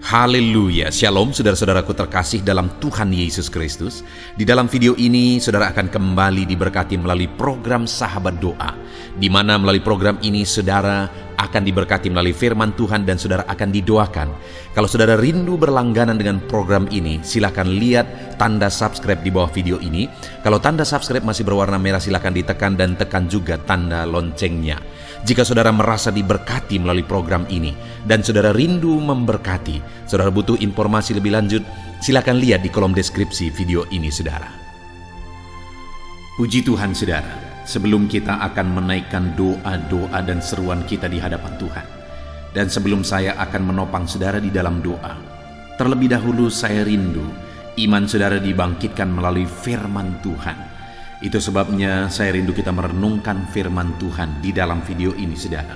Haleluya, Shalom saudara-saudaraku terkasih dalam Tuhan Yesus Kristus. Di dalam video ini saudara akan kembali diberkati melalui program Sahabat Doa, di mana melalui program ini saudara akan diberkati melalui firman Tuhan dan saudara akan didoakan. Kalau saudara rindu berlangganan dengan program ini, silakan lihat tanda subscribe di bawah video ini. Kalau tanda subscribe masih berwarna merah, silakan ditekan dan tekan juga tanda loncengnya. Jika saudara merasa diberkati melalui program ini dan saudara rindu memberkati, saudara butuh informasi lebih lanjut, silakan lihat di kolom deskripsi video ini saudara. Puji Tuhan saudara, sebelum kita akan menaikkan doa-doa dan seruan kita di hadapan Tuhan, dan sebelum saya akan menopang saudara di dalam doa, terlebih dahulu saya rindu iman saudara dibangkitkan melalui firman Tuhan. Itu sebabnya saya rindu kita merenungkan firman Tuhan di dalam video ini saudara.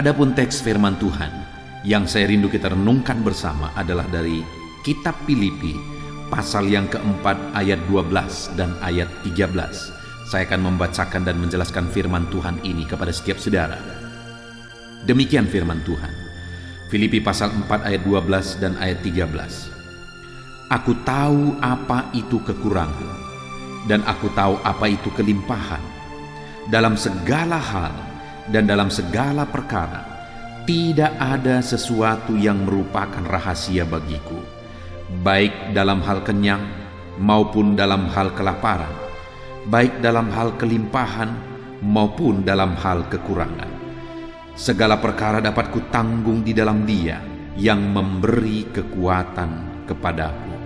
Adapun teks firman Tuhan yang saya rindu kita renungkan bersama adalah dari kitab Filipi pasal yang keempat ayat 12 dan ayat 13. Saya akan membacakan dan menjelaskan firman Tuhan ini kepada setiap saudara. Demikian firman Tuhan. Filipi pasal 4 ayat 12 dan ayat 13. Aku tahu apa itu kekurangan, dan aku tahu apa itu kelimpahan. Dalam segala hal dan dalam segala perkara, tidak ada sesuatu yang merupakan rahasia bagiku, baik dalam hal kenyang maupun dalam hal kelaparan, baik dalam hal kelimpahan maupun dalam hal kekurangan. Segala perkara dapat kutanggung di dalam Dia yang memberi kekuatan kepadaku.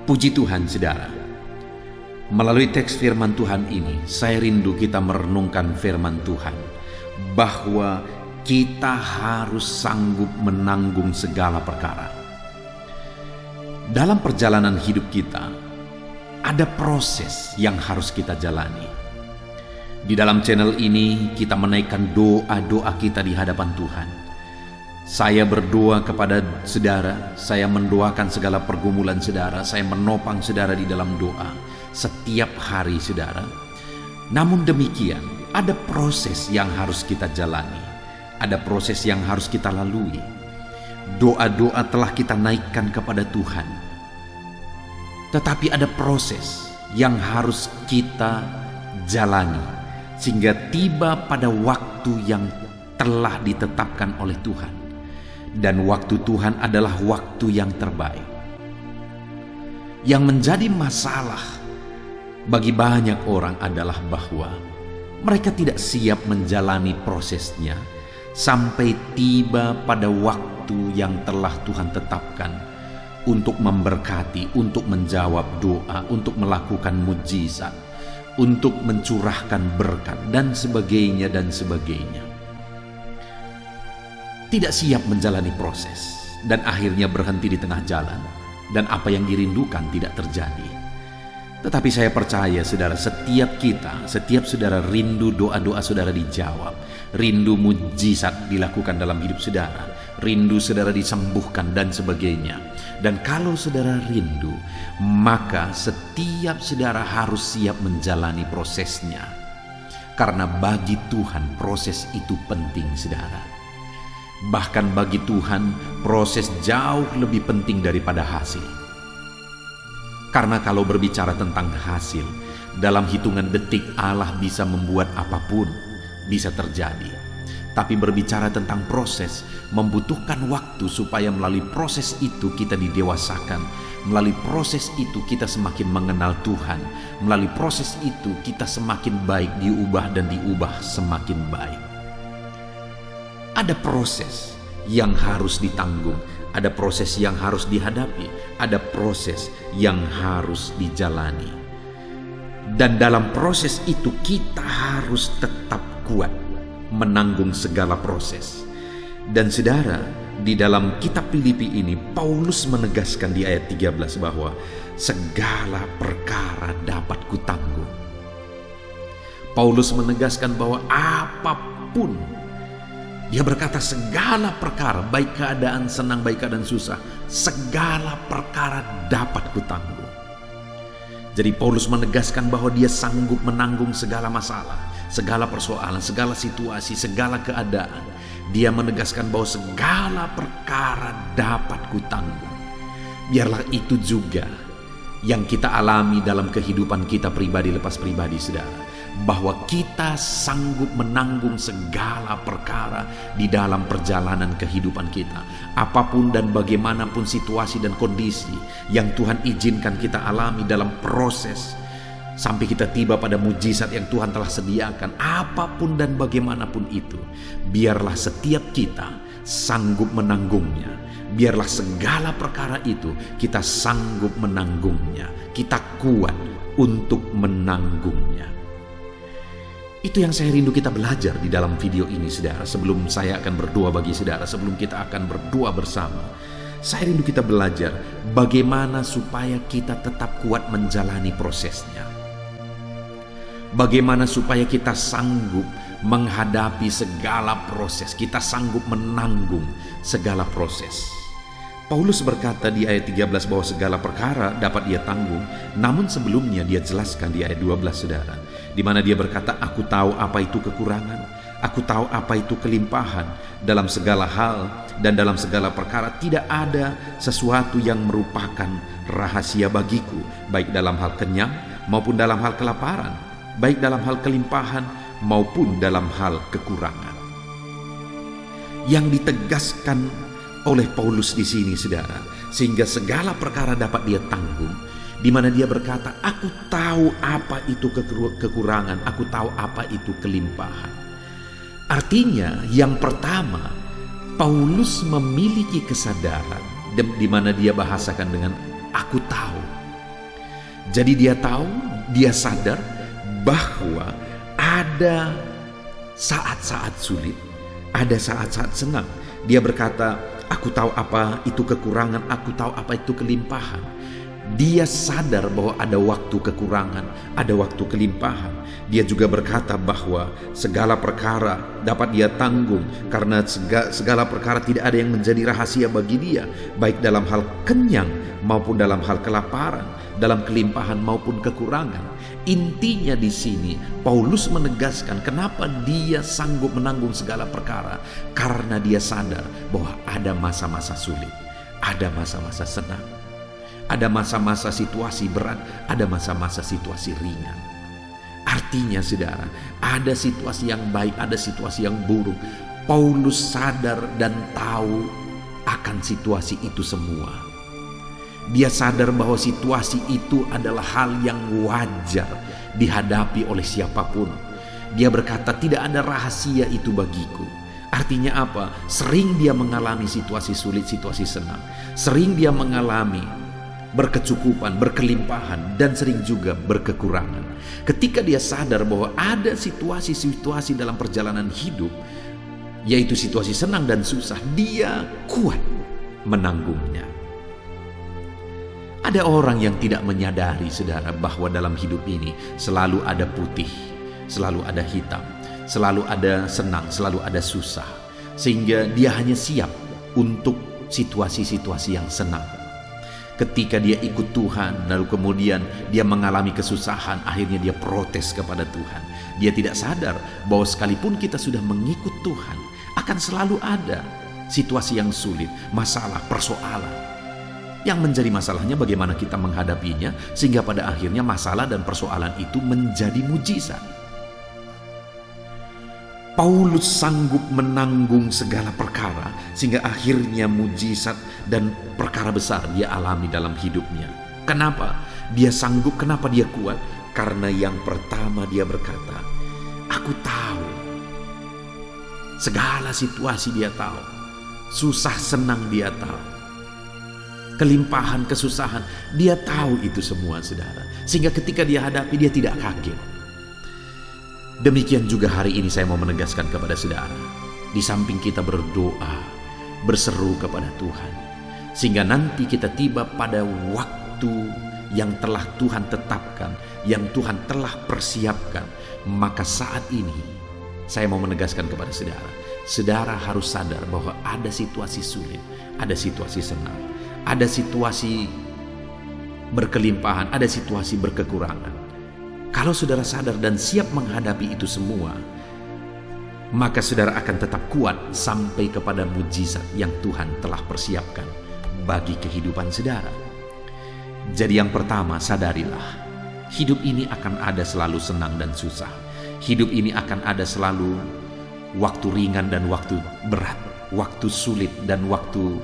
Puji Tuhan saudara. Melalui teks firman Tuhan ini, saya rindu kita merenungkan firman Tuhan, bahwa kita harus sanggup menanggung segala perkara. Dalam perjalanan hidup kita, ada proses yang harus kita jalani. Di dalam channel ini, kita menaikkan doa-doa kita di hadapan Tuhan. Saya berdoa kepada saudara, saya mendoakan segala pergumulan saudara, saya menopang saudara di dalam doa setiap hari saudara. Namun demikian, ada proses yang harus kita jalani, ada proses yang harus kita lalui. Doa-doa telah kita naikkan kepada Tuhan, tetapi ada proses yang harus kita jalani sehingga tiba pada waktu yang telah ditetapkan oleh Tuhan. Dan waktu Tuhan adalah waktu yang terbaik. Yang menjadi masalah bagi banyak orang adalah bahwa mereka tidak siap menjalani prosesnya sampai tiba pada waktu yang telah Tuhan tetapkan untuk memberkati, untuk menjawab doa, untuk melakukan mujizat, untuk mencurahkan berkat dan sebagainya dan sebagainya. Tidak siap menjalani proses dan akhirnya berhenti di tengah jalan, dan apa yang dirindukan tidak terjadi. Tetapi saya percaya saudara, setiap saudara rindu doa-doa saudara dijawab, rindu mujizat dilakukan dalam hidup saudara, rindu saudara disembuhkan dan sebagainya. Dan kalau saudara rindu, maka setiap saudara harus siap menjalani prosesnya. Karena bagi Tuhan proses itu penting saudara. Bahkan bagi Tuhan proses jauh lebih penting daripada hasil. Karena kalau berbicara tentang hasil, dalam hitungan detik Allah bisa membuat apapun bisa terjadi. Tapi berbicara tentang proses, membutuhkan waktu supaya melalui proses itu kita didewasakan. Melalui proses itu kita semakin mengenal Tuhan. Melalui proses itu kita semakin baik, diubah dan diubah semakin baik. Ada proses yang harus ditanggung, ada proses yang harus dihadapi, ada proses yang harus dijalani. Dan dalam proses itu kita harus tetap kuat menanggung segala proses. Dan saudara, di dalam kitab Filipi ini Paulus menegaskan di ayat 13 bahwa segala perkara dapat kutanggung. Paulus menegaskan bahwa apapun, dia berkata segala perkara, baik keadaan senang, baik keadaan susah, segala perkara dapat kutanggung. Jadi Paulus menegaskan bahwa dia sanggup menanggung segala masalah, segala persoalan, segala situasi, segala keadaan. Dia menegaskan bahwa segala perkara dapat kutanggung. Biarlah itu juga yang kita alami dalam kehidupan kita pribadi lepas pribadi, saudara. Bahwa kita sanggup menanggung segala perkara di dalam perjalanan kehidupan kita. Apapun dan bagaimanapun situasi dan kondisi yang Tuhan izinkan kita alami dalam proses sampai kita tiba pada mujizat yang Tuhan telah sediakan, apapun dan bagaimanapun itu, biarlah setiap kita sanggup menanggungnya. Biarlah segala perkara itu kita sanggup menanggungnya. Kita kuat untuk menanggungnya. Itu yang saya rindu kita belajar di dalam video ini, saudara. Sebelum saya akan berdoa bagi saudara, sebelum kita akan berdoa bersama, saya rindu kita belajar bagaimana supaya kita tetap kuat menjalani prosesnya. Bagaimana supaya kita sanggup menghadapi segala proses, kita sanggup menanggung segala proses. Paulus berkata di ayat 13 bahwa segala perkara dapat dia tanggung, namun sebelumnya dia jelaskan di ayat 12, saudara, di mana dia berkata, aku tahu apa itu kekurangan, aku tahu apa itu kelimpahan. Dalam segala hal dan dalam segala perkara tidak ada sesuatu yang merupakan rahasia bagiku, baik dalam hal kenyang maupun dalam hal kelaparan, baik dalam hal kelimpahan maupun dalam hal kekurangan. Yang ditegaskan oleh Paulus di sini, saudara, sehingga segala perkara dapat dia tanggung, di mana dia berkata, aku tahu apa itu kekurangan, aku tahu apa itu kelimpahan. Artinya, yang pertama, Paulus memiliki kesadaran, di mana dia bahasakan dengan aku tahu. Jadi dia tahu, dia sadar bahwa ada saat-saat sulit, ada saat-saat senang. Dia berkata, aku tahu apa itu kekurangan, aku tahu apa itu kelimpahan. Dia sadar bahwa ada waktu kekurangan, ada waktu kelimpahan. Dia juga berkata bahwa segala perkara dapat dia tanggung, karena segala perkara tidak ada yang menjadi rahasia bagi dia, baik dalam hal kenyang maupun dalam hal kelaparan, dalam kelimpahan maupun kekurangan. Intinya di sini Paulus menegaskan kenapa dia sanggup menanggung segala perkara, karena dia sadar bahwa ada masa-masa sulit, ada masa-masa senang, ada masa-masa situasi berat, ada masa-masa situasi ringan. Artinya, saudara, ada situasi yang baik, ada situasi yang buruk. Paulus sadar dan tahu akan situasi itu semua. Dia sadar bahwa situasi itu adalah hal yang wajar dihadapi oleh siapapun. Dia berkata, tidak ada rahasia itu bagiku. Artinya apa? Sering dia mengalami situasi sulit, situasi senang. Sering dia mengalami berkecukupan, berkelimpahan, dan sering juga berkekurangan. Ketika dia sadar bahwa ada situasi-situasi dalam perjalanan hidup, yaitu situasi senang dan susah, dia kuat menanggungnya. Ada orang yang tidak menyadari, saudara, bahwa dalam hidup ini selalu ada putih, selalu ada hitam, selalu ada senang, selalu ada susah. Sehingga dia hanya siap untuk situasi-situasi yang senang. Ketika dia ikut Tuhan, lalu kemudian dia mengalami kesusahan, akhirnya dia protes kepada Tuhan. Dia tidak sadar bahwa sekalipun kita sudah mengikut Tuhan, akan selalu ada situasi yang sulit, masalah, persoalan. Yang menjadi masalahnya bagaimana kita menghadapinya, sehingga pada akhirnya masalah dan persoalan itu menjadi mujizat. Paulus sanggup menanggung segala perkara, sehingga akhirnya mujizat dan perkara besar dia alami dalam hidupnya. Kenapa? Dia sanggup, kenapa dia kuat? Karena yang pertama dia berkata, aku tahu. Segala situasi dia tahu. Susah senang dia tahu. Kelimpahan, kesusahan, dia tahu itu semua, saudara. Sehingga ketika dia hadapi, dia tidak kaget. Demikian juga hari ini saya mau menegaskan kepada saudara, di samping kita berdoa, berseru kepada Tuhan, sehingga nanti kita tiba pada waktu yang telah Tuhan tetapkan, yang Tuhan telah persiapkan, maka saat ini saya mau menegaskan kepada saudara, saudara harus sadar bahwa ada situasi sulit, ada situasi senang, ada situasi berkelimpahan, ada situasi berkekurangan. Kalau saudara sadar dan siap menghadapi itu semua, maka saudara akan tetap kuat sampai kepada mujizat yang Tuhan telah persiapkan bagi kehidupan saudara. Jadi yang pertama, sadarilah, hidup ini akan ada selalu senang dan susah. Hidup ini akan ada selalu waktu ringan dan waktu berat, waktu sulit dan waktu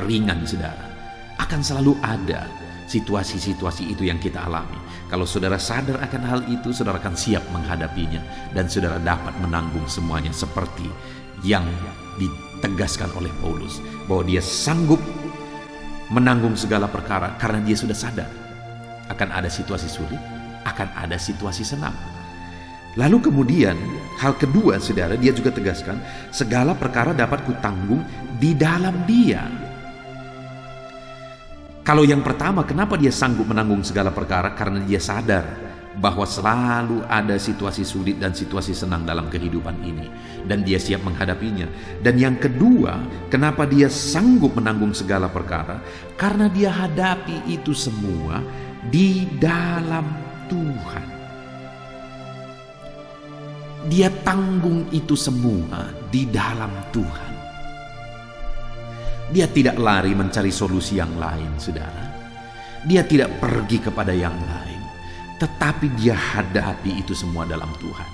ringan saudara. Akan selalu ada situasi-situasi itu yang kita alami. Kalau saudara sadar akan hal itu, saudara akan siap menghadapinya dan saudara dapat menanggung semuanya seperti yang ditegaskan oleh Paulus, bahwa dia sanggup menanggung segala perkara karena dia sudah sadar akan ada situasi sulit, akan ada situasi senang. Lalu kemudian hal kedua saudara, dia juga tegaskan, segala perkara dapat kutanggung di dalam Dia. Kalau yang pertama, kenapa dia sanggup menanggung segala perkara? Karena dia sadar bahwa selalu ada situasi sulit dan situasi senang dalam kehidupan ini, dan dia siap menghadapinya. Dan yang kedua, kenapa dia sanggup menanggung segala perkara? Karena dia hadapi itu semua di dalam Tuhan. Dia tanggung itu semua di dalam Tuhan. Dia tidak lari mencari solusi yang lain, saudara. Dia tidak pergi kepada yang lain, tetapi dia hadapi itu semua dalam Tuhan.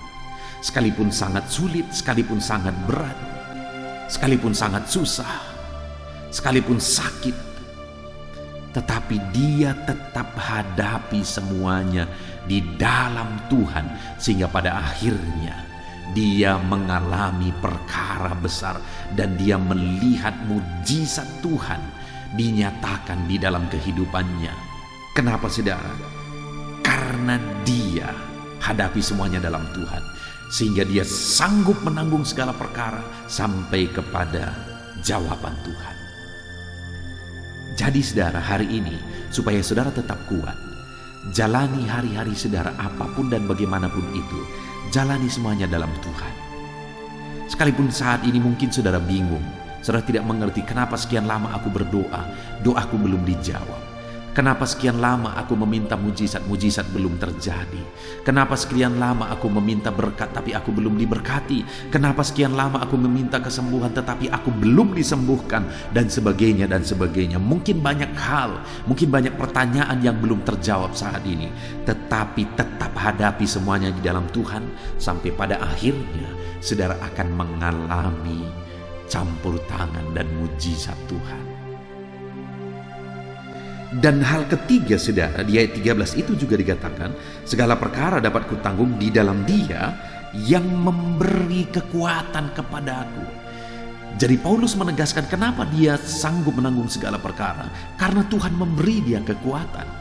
Sekalipun sangat sulit, sekalipun sangat berat, sekalipun sangat susah, sekalipun sakit, tetapi dia tetap hadapi semuanya di dalam Tuhan, sehingga pada akhirnya dia mengalami perkara besar dan dia melihat mujizat Tuhan dinyatakan di dalam kehidupannya. Kenapa saudara? Karena dia hadapi semuanya dalam Tuhan, sehingga dia sanggup menanggung segala perkara sampai kepada jawaban Tuhan. Jadi saudara, hari ini supaya saudara tetap kuat, jalani hari-hari saudara apapun dan bagaimanapun itu, jalani semuanya dalam Tuhan. Sekalipun saat ini mungkin saudara bingung, saudara tidak mengerti kenapa sekian lama aku berdoa, doaku belum dijawab. Kenapa sekian lama aku meminta mujizat belum terjadi? Kenapa sekian lama aku meminta berkat tapi aku belum diberkati? Kenapa sekian lama aku meminta kesembuhan tetapi aku belum disembuhkan? Dan sebagainya dan sebagainya. Mungkin banyak hal, mungkin banyak pertanyaan yang belum terjawab saat ini. Tetapi tetap hadapi semuanya di dalam Tuhan, sampai pada akhirnya saudara akan mengalami campur tangan dan mujizat Tuhan. Dan hal ketiga saudara, di ayat 13 itu juga dikatakan, segala perkara dapat kutanggung di dalam Dia yang memberi kekuatan kepadaku. Jadi Paulus menegaskan kenapa dia sanggup menanggung segala perkara, karena Tuhan memberi dia kekuatan.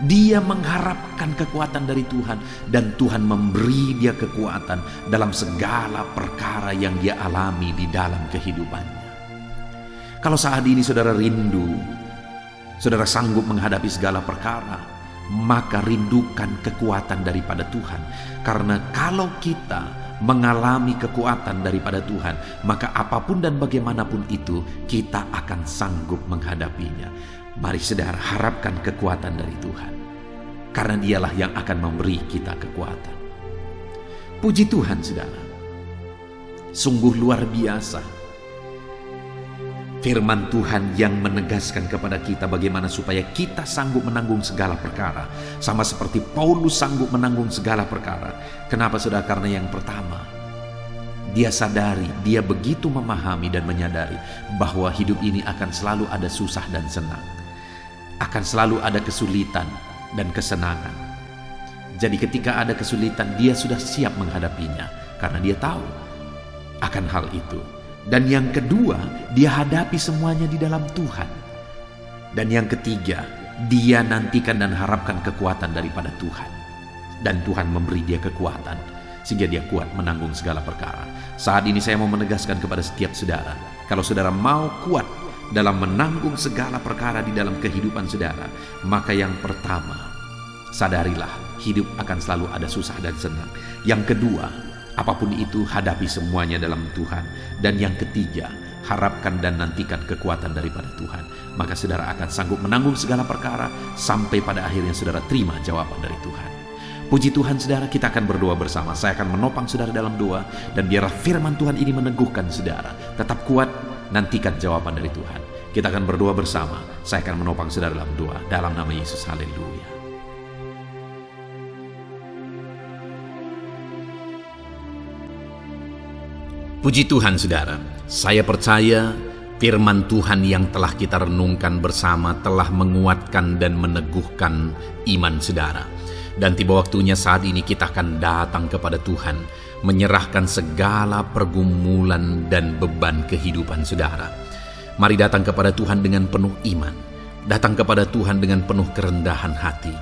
Dia mengharapkan kekuatan dari Tuhan, dan Tuhan memberi dia kekuatan dalam segala perkara yang dia alami di dalam kehidupannya. Kalau saat ini saudara rindu, saudara sanggup menghadapi segala perkara, maka rindukan kekuatan daripada Tuhan. Karena kalau kita mengalami kekuatan daripada Tuhan, maka apapun dan bagaimanapun itu, kita akan sanggup menghadapinya. Mari saudara, harapkan kekuatan dari Tuhan, karena Dialah yang akan memberi kita kekuatan. Puji Tuhan saudara, sungguh luar biasa firman Tuhan yang menegaskan kepada kita bagaimana supaya kita sanggup menanggung segala perkara. Sama seperti Paulus sanggup menanggung segala perkara. Kenapa saudara? Karena yang pertama, dia sadari, dia begitu memahami dan menyadari bahwa hidup ini akan selalu ada susah dan senang. Akan selalu ada kesulitan dan kesenangan. Jadi ketika ada kesulitan, dia sudah siap menghadapinya karena dia tahu akan hal itu. Dan yang kedua, dia hadapi semuanya di dalam Tuhan. Dan yang ketiga, dia nantikan dan harapkan kekuatan daripada Tuhan. Dan Tuhan memberi dia kekuatan sehingga dia kuat menanggung segala perkara. Saat ini saya mau menegaskan kepada setiap saudara, kalau saudara mau kuat dalam menanggung segala perkara di dalam kehidupan saudara, maka yang pertama, sadarilah hidup akan selalu ada susah dan senang. Yang kedua, apapun itu, hadapi semuanya dalam Tuhan. Dan yang ketiga, harapkan dan nantikan kekuatan daripada Tuhan. Maka saudara akan sanggup menanggung segala perkara sampai pada akhirnya saudara terima jawaban dari Tuhan. Puji Tuhan saudara, kita akan berdoa bersama. Saya akan menopang saudara dalam doa, dan biarlah firman Tuhan ini meneguhkan saudara. Tetap kuat, nantikan jawaban dari Tuhan. Kita akan berdoa bersama. Saya akan menopang saudara dalam doa. Dalam nama Yesus, haleluya. Puji Tuhan saudara, saya percaya firman Tuhan yang telah kita renungkan bersama telah menguatkan dan meneguhkan iman saudara. Dan tiba waktunya saat ini kita akan datang kepada Tuhan, menyerahkan segala pergumulan dan beban kehidupan saudara. Mari datang kepada Tuhan dengan penuh iman, datang kepada Tuhan dengan penuh kerendahan hati,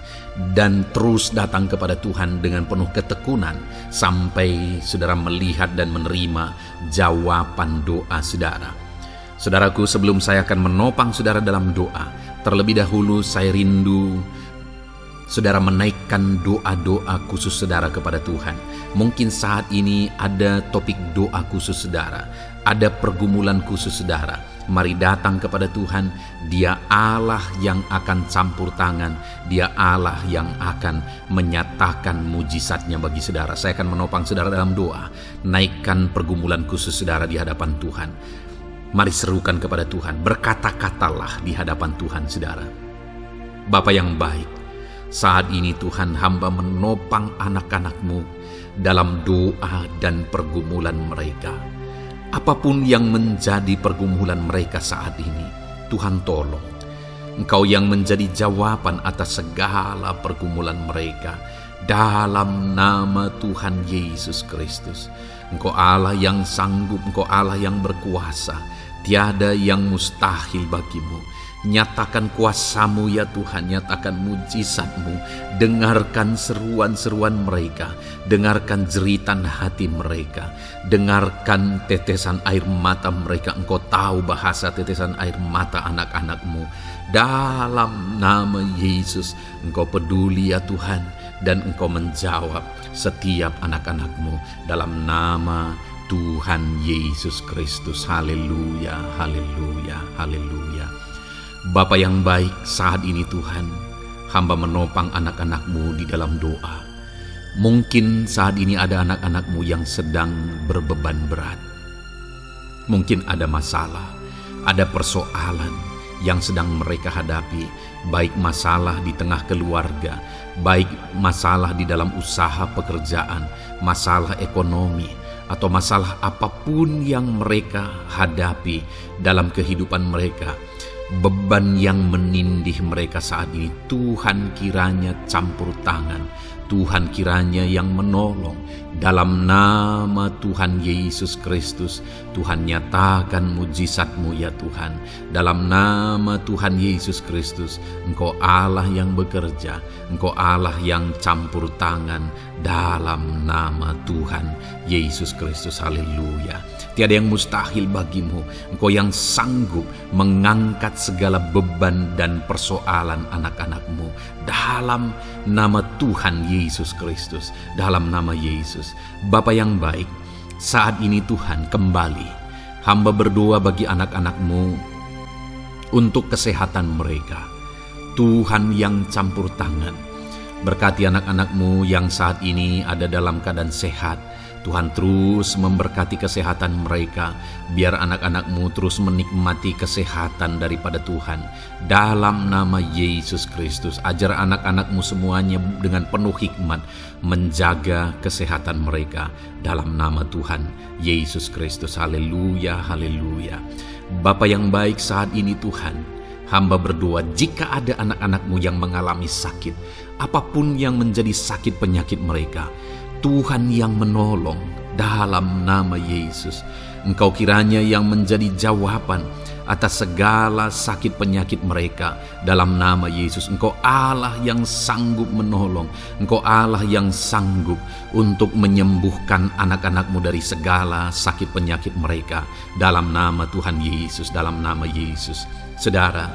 dan terus datang kepada Tuhan dengan penuh ketekunan sampai saudara melihat dan menerima jawaban doa saudara. Saudaraku, sebelum saya akan menopang saudara dalam doa, terlebih dahulu saya rindu saudara menaikkan doa-doa khusus saudara kepada Tuhan. Mungkin saat ini ada topik doa khusus saudara, ada pergumulan khusus saudara. Mari datang kepada Tuhan. Dia Allah yang akan campur tangan, Dia Allah yang akan menyatakan mujizatnya bagi saudara. Saya akan menopang saudara dalam doa. Naikkan pergumulan khusus saudara di hadapan Tuhan. Mari serukan kepada Tuhan, berkata-katalah di hadapan Tuhan saudara. Bapa yang baik, saat ini Tuhan, hamba menopang anak-anak-Mu dalam doa dan pergumulan mereka. Apapun yang menjadi pergumulan mereka saat ini, Tuhan tolong. Engkau yang menjadi jawaban atas segala pergumulan mereka. Dalam nama Tuhan Yesus Kristus. Engkau Allah yang sanggup, Engkau Allah yang berkuasa. Tiada yang mustahil bagimu. Nyatakan kuasa-Mu ya Tuhan, nyatakan mujizat-Mu. Dengarkan seruan-seruan mereka, dengarkan jeritan hati mereka, dengarkan tetesan air mata mereka. Engkau tahu bahasa tetesan air mata anak-anak-Mu. Dalam nama Yesus, Engkau peduli ya Tuhan, dan Engkau menjawab setiap anak-anak-Mu dalam nama Tuhan Yesus Kristus. Haleluya, haleluya, haleluya. Bapa yang baik, saat ini Tuhan, hamba menopang anak-anak-Mu di dalam doa. Mungkin saat ini ada anak-anak-Mu yang sedang berbeban berat. Mungkin ada masalah, ada persoalan yang sedang mereka hadapi, baik masalah di tengah keluarga, baik masalah di dalam usaha pekerjaan, masalah ekonomi, atau masalah apapun yang mereka hadapi dalam kehidupan mereka. Beban yang menindih mereka saat ini, Tuhan kiranya campur tangan, Tuhan kiranya yang menolong. Dalam nama Tuhan Yesus Kristus, Tuhan nyatakan mujizat-Mu ya Tuhan. Dalam nama Tuhan Yesus Kristus, Engkau Allah yang bekerja, Engkau Allah yang campur tangan. Dalam nama Tuhan Yesus Kristus, haleluya. Tiada yang mustahil bagimu. Engkau yang sanggup mengangkat segala beban dan persoalan anak-anak-Mu. Dalam nama Tuhan Yesus Kristus, dalam nama Yesus. Bapa yang baik, saat ini Tuhan kembali hamba berdoa bagi anak-anak-Mu untuk kesehatan mereka. Tuhan yang campur tangan, berkati anak-anak-Mu yang saat ini ada dalam keadaan sehat. Tuhan terus memberkati kesehatan mereka, biar anak-anak-Mu terus menikmati kesehatan daripada Tuhan. Dalam nama Yesus Kristus, ajar anak-anak-Mu semuanya dengan penuh hikmat menjaga kesehatan mereka. Dalam nama Tuhan Yesus Kristus, haleluya, haleluya. Bapa yang baik, saat ini Tuhan, hamba berdoa jika ada anak-anak-Mu yang mengalami sakit, apapun yang menjadi sakit penyakit mereka, Tuhan yang menolong. Dalam nama Yesus, Engkau kiranya yang menjadi jawaban atas segala sakit penyakit mereka. Dalam nama Yesus, Engkau Allah yang sanggup menolong, Engkau Allah yang sanggup untuk menyembuhkan anak-anak-Mu dari segala sakit penyakit mereka. Dalam nama Tuhan Yesus, dalam nama Yesus. Saudara,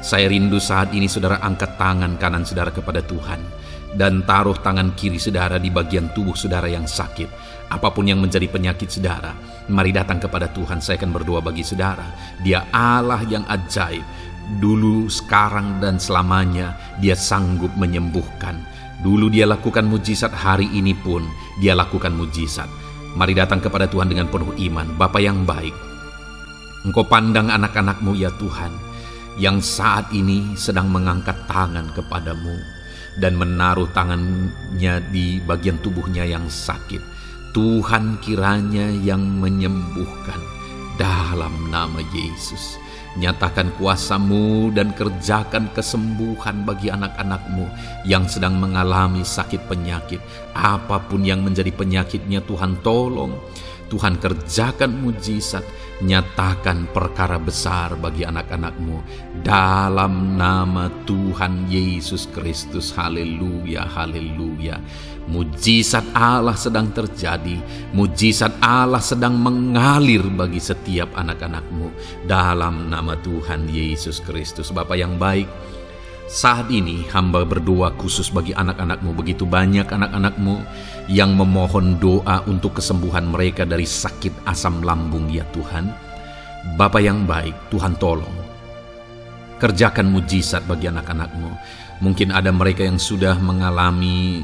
saya rindu saat ini saudara angkat tangan kanan saudara kepada Tuhan dan taruh tangan kiri saudara di bagian tubuh saudara yang sakit. Apapun yang menjadi penyakit saudara, mari datang kepada Tuhan. Saya akan berdoa bagi saudara. Dia Allah yang ajaib, dulu, sekarang, dan selamanya. Dia sanggup menyembuhkan. Dulu Dia lakukan mujizat, hari ini pun Dia lakukan mujizat. Mari datang kepada Tuhan dengan penuh iman. Bapa yang baik, Engkau pandang anak-anak-Mu ya Tuhan, yang saat ini sedang mengangkat tangan kepadamu dan menaruh tangannya di bagian tubuhnya yang sakit. Tuhan kiranya yang menyembuhkan dalam nama Yesus. Nyatakan kuasa-Mu dan kerjakan kesembuhan bagi anak-anak-Mu yang sedang mengalami sakit penyakit. Apapun yang menjadi penyakitnya, Tuhan tolong. Tuhan kerjakan mujizat, nyatakan perkara besar bagi anak-anak-Mu dalam nama Tuhan Yesus Kristus. Haleluya, haleluya. Mujizat Allah sedang terjadi, mujizat Allah sedang mengalir bagi setiap anak-anak-Mu dalam nama Tuhan Yesus Kristus. Bapa yang baik, saat ini hamba berdoa khusus bagi anak-anak-Mu. Begitu banyak anak-anak-Mu yang memohon doa untuk kesembuhan mereka dari sakit asam lambung ya Tuhan. Bapa yang baik, Tuhan tolong kerjakan mujizat bagi anak-anak-Mu. Mungkin ada mereka yang sudah mengalami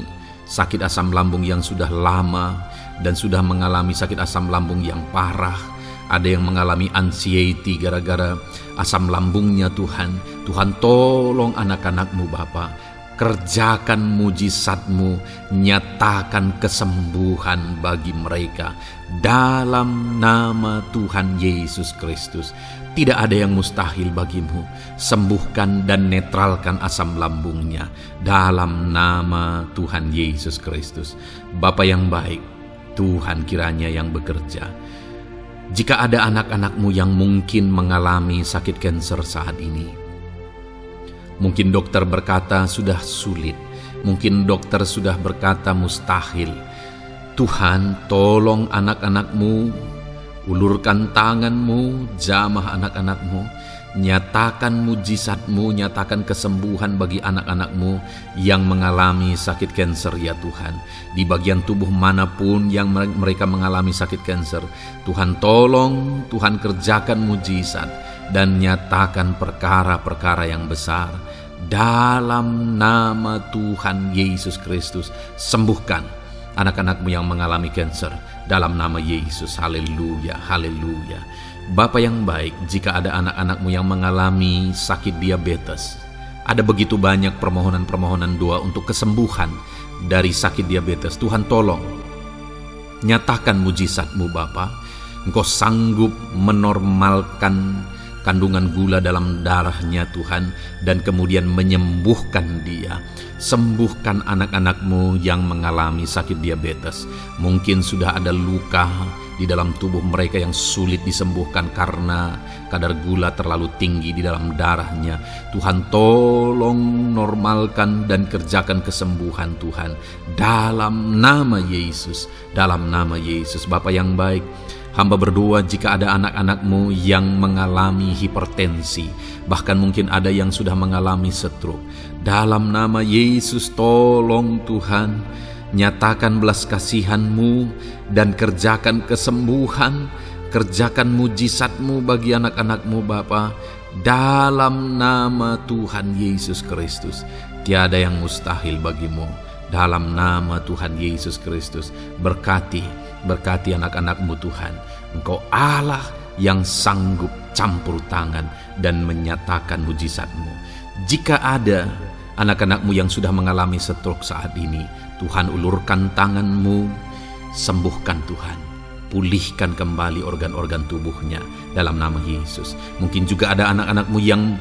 sakit asam lambung yang sudah lama dan sudah mengalami sakit asam lambung yang parah. Ada yang mengalami anxiety gara-gara asam lambungnya Tuhan. Tuhan tolong anak-anak-Mu Bapa. Kerjakan mujizat-Mu, nyatakan kesembuhan bagi mereka dalam nama Tuhan Yesus Kristus. Tidak ada yang mustahil bagimu. Sembuhkan dan netralkan asam lambungnya dalam nama Tuhan Yesus Kristus. Bapa yang baik, Tuhan kiranya yang bekerja. Jika ada anak-anak-Mu yang mungkin mengalami sakit kanker saat ini, mungkin dokter berkata sudah sulit, mungkin dokter sudah berkata mustahil. Tuhan tolong anak-anak-Mu, ulurkan tangan-Mu, jamah anak-anak-Mu, nyatakan mujizat-Mu, nyatakan kesembuhan bagi anak-anak-Mu yang mengalami sakit kanker ya Tuhan. Di bagian tubuh manapun yang mereka mengalami sakit kanker, Tuhan tolong, Tuhan kerjakan mujizat dan nyatakan perkara-perkara yang besar. Dalam nama Tuhan Yesus Kristus, sembuhkan anak-anak-Mu yang mengalami kanker dalam nama Yesus. Haleluya, haleluya. Bapa yang baik, jika ada anak-anak-Mu yang mengalami sakit diabetes, ada begitu banyak permohonan-permohonan doa untuk kesembuhan dari sakit diabetes. Tuhan tolong, nyatakan mujizat-Mu Bapa. Engkau sanggup menormalkan kandungan gula dalam darahnya Tuhan, dan kemudian menyembuhkan dia. Sembuhkan anak-anak-Mu yang mengalami sakit diabetes. Mungkin sudah ada luka di dalam tubuh mereka yang sulit disembuhkan karena kadar gula terlalu tinggi di dalam darahnya. Tuhan tolong normalkan dan kerjakan kesembuhan Tuhan dalam nama Yesus, dalam nama Yesus. Bapa yang baik, hamba berdoa jika ada anak-anak-Mu yang mengalami hipertensi, bahkan mungkin ada yang sudah mengalami stroke. Dalam nama Yesus tolong Tuhan, nyatakan belas kasihan-Mu dan kerjakan kesembuhan, kerjakan mujizat-Mu bagi anak-anak-Mu Bapa. Dalam nama Tuhan Yesus Kristus, tiada yang mustahil bagimu. Dalam nama Tuhan Yesus Kristus, berkati anak-anak-Mu Tuhan. Engkau Allah yang sanggup campur tangan dan menyatakan mujizat-Mu. Jika ada anak-anak-Mu yang sudah mengalami stroke saat ini, Tuhan ulurkan tangan-Mu, sembuhkan Tuhan. Pulihkan kembali organ-organ tubuhnya dalam nama Yesus. Mungkin juga ada anak-anak-Mu yang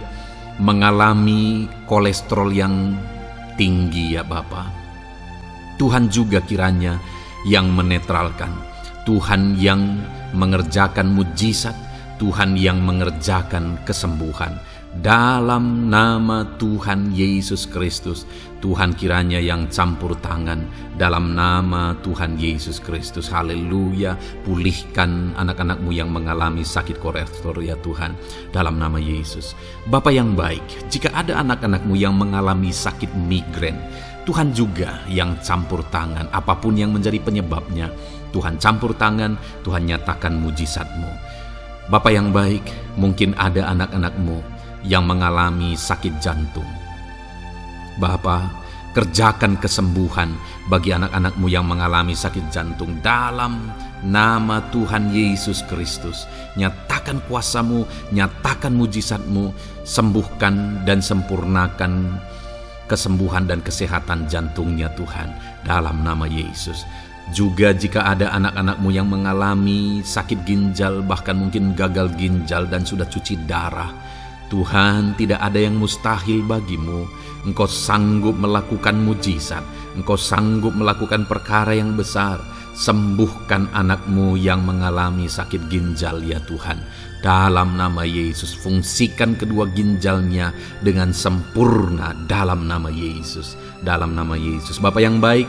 mengalami kolesterol yang tinggi ya Bapa. Tuhan juga kiranya yang menetralkan, Tuhan yang mengerjakan mujizat, Tuhan yang mengerjakan kesembuhan. Dalam nama Tuhan Yesus Kristus, Tuhan kiranya yang campur tangan dalam nama Tuhan Yesus Kristus. Haleluya. Pulihkan anak-anak-Mu yang mengalami sakit kolesterol ya Tuhan, dalam nama Yesus. Bapa yang baik, jika ada anak-anak-Mu yang mengalami sakit migrain, Tuhan juga yang campur tangan. Apapun yang menjadi penyebabnya, Tuhan campur tangan, Tuhan nyatakan mujizat-Mu. Bapa yang baik, mungkin ada anak-anak-Mu yang mengalami sakit jantung. Bapa, Kerjakan kesembuhan bagi anak-anak-Mu yang mengalami sakit jantung dalam nama Tuhan Yesus Kristus. Nyatakan kuasa-Mu, nyatakan mujizat-Mu, sembuhkan dan sempurnakan kesembuhan dan kesehatan jantungnya Tuhan, dalam nama Yesus. Juga jika ada anak-anak-Mu yang mengalami sakit ginjal, bahkan mungkin gagal ginjal dan sudah cuci darah, Tuhan, tidak ada yang mustahil bagi-Mu. Engkau sanggup melakukan mujizat, Engkau sanggup melakukan perkara yang besar. Sembuhkan anak-Mu yang mengalami sakit ginjal ya Tuhan, dalam nama Yesus. Fungsikan kedua ginjalnya dengan sempurna dalam nama Yesus, dalam nama Yesus. Bapa yang baik,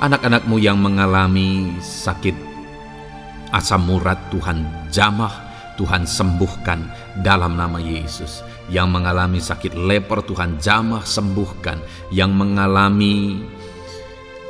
anak-anak-Mu yang mengalami sakit asam urat, Tuhan jamah, Tuhan sembuhkan dalam nama Yesus. Yang mengalami sakit leper, Tuhan jamah sembuhkan. Yang mengalami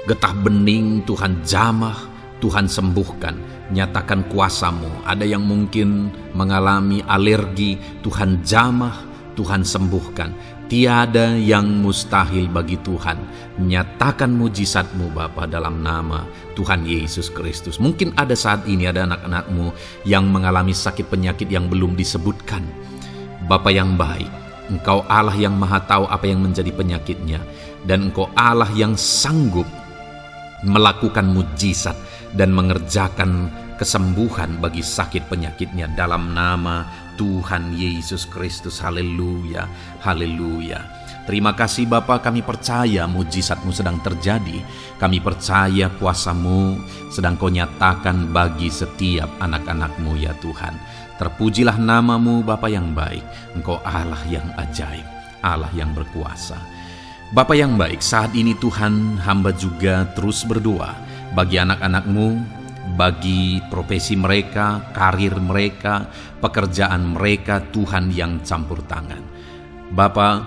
getah bening, Tuhan jamah, Tuhan sembuhkan. Nyatakan kuasa-Mu. Ada yang mungkin mengalami alergi, Tuhan jamah, Tuhan sembuhkan. Tiada yang mustahil bagi Tuhan. Nyatakan mujizat-Mu Bapa dalam nama Tuhan Yesus Kristus. Mungkin ada saat ini ada anak-anak-Mu yang mengalami sakit penyakit yang belum disebutkan. Bapa yang baik, Engkau Allah yang maha tahu apa yang menjadi penyakitnya. Dan Engkau Allah yang sanggup melakukan mujizat dan mengerjakan kesembuhan bagi sakit penyakitnya dalam nama Tuhan Yesus Kristus. Haleluya, haleluya. Terima kasih Bapa, kami percaya mujizat-Mu sedang terjadi. Kami percaya kuasa-Mu sedang Kau nyatakan bagi setiap anak-anak-Mu ya Tuhan. Terpujilah nama-Mu Bapa yang baik. Engkau Allah yang ajaib, Allah yang berkuasa. Bapa yang baik, saat ini Tuhan, hamba juga terus berdoa bagi anak-anak-Mu, bagi profesi mereka, karir mereka, pekerjaan mereka, Tuhan yang campur tangan. Bapa,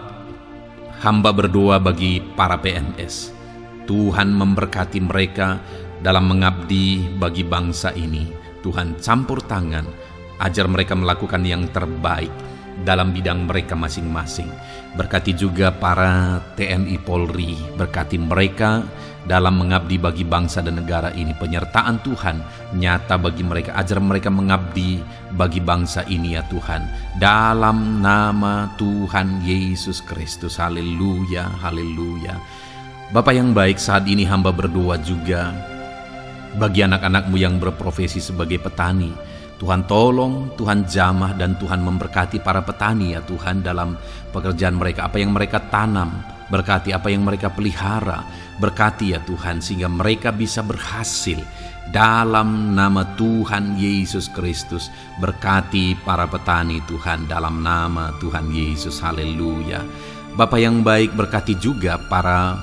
hamba berdoa bagi para PNS. Tuhan memberkati mereka dalam mengabdi bagi bangsa ini. Tuhan campur tangan, ajar mereka melakukan yang terbaik dalam bidang mereka masing-masing. Berkati juga para TNI Polri, berkati mereka dalam mengabdi bagi bangsa dan negara ini. Penyertaan Tuhan nyata bagi mereka, ajar mereka mengabdi bagi bangsa ini ya Tuhan, dalam nama Tuhan Yesus Kristus. Haleluya, haleluya. Bapa yang baik, saat ini hamba berdoa juga bagi anak-anak-Mu yang berprofesi sebagai petani. Tuhan tolong, Tuhan jamah, dan Tuhan memberkati para petani ya Tuhan dalam pekerjaan mereka. Apa yang mereka tanam, berkati apa yang mereka pelihara, berkati ya Tuhan, sehingga mereka bisa berhasil dalam nama Tuhan Yesus Kristus. Berkati para petani Tuhan dalam nama Tuhan Yesus. Haleluya. Bapa yang baik, berkati juga para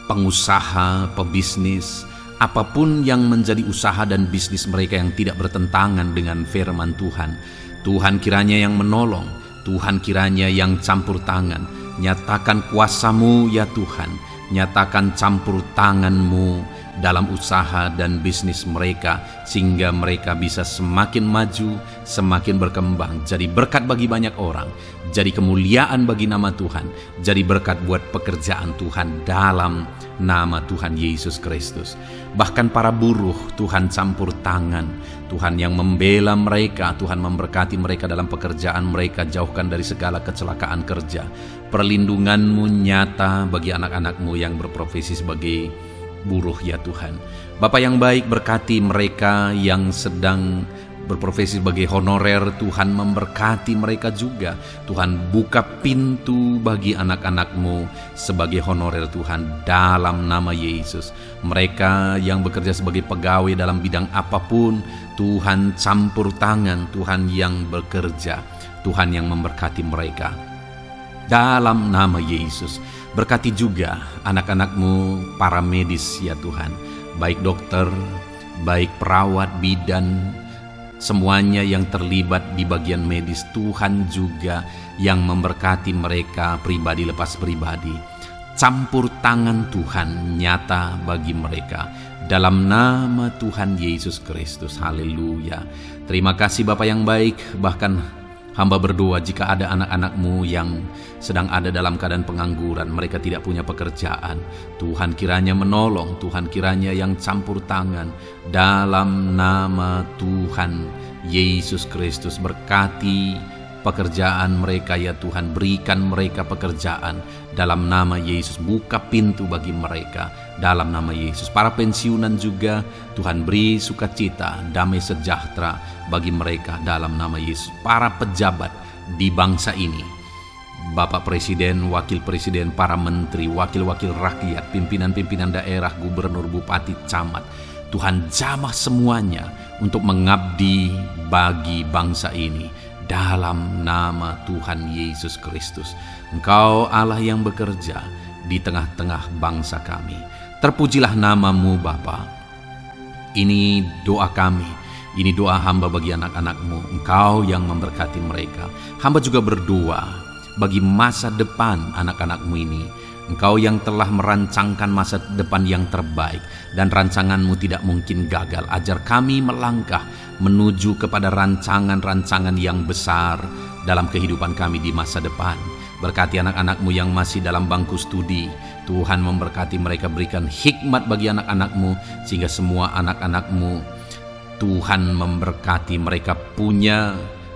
pengusaha, pebisnis, apapun yang menjadi usaha dan bisnis mereka yang tidak bertentangan dengan firman Tuhan. Tuhan kiranya yang menolong, Tuhan kiranya yang campur tangan. Nyatakan kuasa-Mu ya Tuhan, nyatakan campur tangan-Mu dalam usaha dan bisnis mereka, sehingga mereka bisa semakin maju, semakin berkembang, jadi berkat bagi banyak orang, jadi kemuliaan bagi nama Tuhan, jadi berkat buat pekerjaan Tuhan dalam nama Tuhan Yesus Kristus. Bahkan para buruh, Tuhan campur tangan, Tuhan yang membela mereka, Tuhan memberkati mereka dalam pekerjaan mereka, jauhkan dari segala kecelakaan kerja. Perlindungan-Mu nyata bagi anak-anak-Mu yang berprofesi sebagai buruh ya Tuhan. Bapa yang baik, berkati mereka yang sedang berprofesi sebagai honorer, Tuhan memberkati mereka juga. Tuhan buka pintu bagi anak-anak-Mu sebagai honorer Tuhan dalam nama Yesus. Mereka yang bekerja sebagai pegawai dalam bidang apapun, Tuhan campur tangan, Tuhan yang bekerja, Tuhan yang memberkati mereka dalam nama Yesus. Berkati juga anak-anak-Mu para medis ya Tuhan, baik dokter, baik perawat, bidan, semuanya yang terlibat di bagian medis. Tuhan juga yang memberkati mereka pribadi lepas pribadi. Campur tangan Tuhan nyata bagi mereka dalam nama Tuhan Yesus Kristus. Haleluya. Terima kasih Bapa yang baik. Bahkan Hamba berdoa jika ada anak-anak-Mu yang sedang ada dalam keadaan pengangguran, mereka tidak punya pekerjaan, Tuhan kiranya menolong, Tuhan kiranya yang campur tangan. Dalam nama Tuhan Yesus Kristus, berkati pekerjaan mereka ya Tuhan, berikan mereka pekerjaan dalam nama Yesus, buka pintu bagi mereka dalam nama Yesus. Para pensiunan juga Tuhan beri sukacita, damai sejahtera bagi mereka dalam nama Yesus. Para pejabat di bangsa ini, Bapak Presiden, Wakil Presiden, para menteri, wakil-wakil rakyat, pimpinan-pimpinan daerah, gubernur, bupati, camat, Tuhan jamah semuanya untuk mengabdi bagi bangsa ini dalam nama Tuhan Yesus Kristus. Engkau Allah yang bekerja di tengah-tengah bangsa kami. Terpujilah nama-Mu Bapa. Ini doa kami, ini doa hamba bagi anak-anak-Mu. Engkau yang memberkati mereka. Hamba juga berdoa bagi masa depan anak-anak-Mu ini. Engkau yang telah merancangkan masa depan yang terbaik, dan rancangan-Mu tidak mungkin gagal. Ajar kami melangkah menuju kepada rancangan-rancangan yang besar dalam kehidupan kami di masa depan. Berkati anak-anak-Mu yang masih dalam bangku studi. Tuhan memberkati mereka, berikan hikmat bagi anak-anak-Mu, sehingga semua anak-anak-Mu Tuhan memberkati mereka punya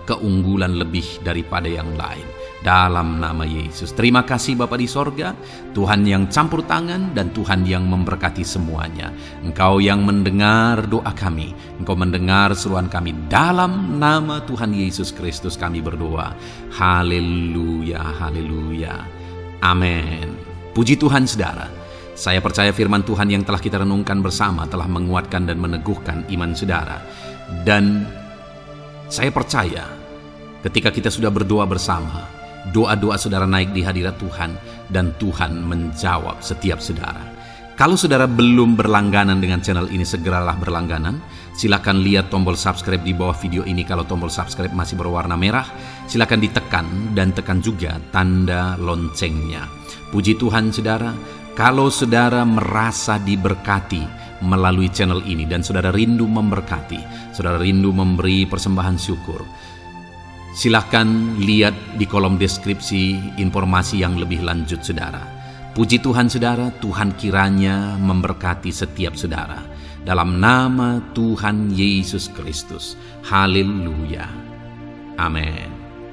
keunggulan lebih daripada yang lain. Dalam nama Yesus. Terima kasih Bapa di sorga, Tuhan yang campur tangan dan Tuhan yang memberkati semuanya. Engkau yang mendengar doa kami, Engkau mendengar seruan kami. Dalam nama Tuhan Yesus Kristus kami berdoa. Haleluya, haleluya. Amin. Puji Tuhan saudara. Saya percaya firman Tuhan yang telah kita renungkan bersama telah menguatkan dan meneguhkan iman saudara. Dan saya percaya ketika kita sudah berdoa bersama, doa-doa saudara naik di hadirat Tuhan, dan Tuhan menjawab setiap saudara. Kalau saudara belum berlangganan dengan channel ini, segeralah berlangganan. Silakan lihat tombol subscribe di bawah video ini. Kalau tombol subscribe masih berwarna merah, silakan ditekan dan tekan juga tanda loncengnya. Puji Tuhan saudara, kalau saudara merasa diberkati melalui channel ini dan saudara rindu memberkati, saudara rindu memberi persembahan syukur, silakan lihat di kolom deskripsi informasi yang lebih lanjut saudara. Puji Tuhan saudara, Tuhan kiranya memberkati setiap saudara. Dalam nama Tuhan Yesus Kristus. Haleluya. Amin.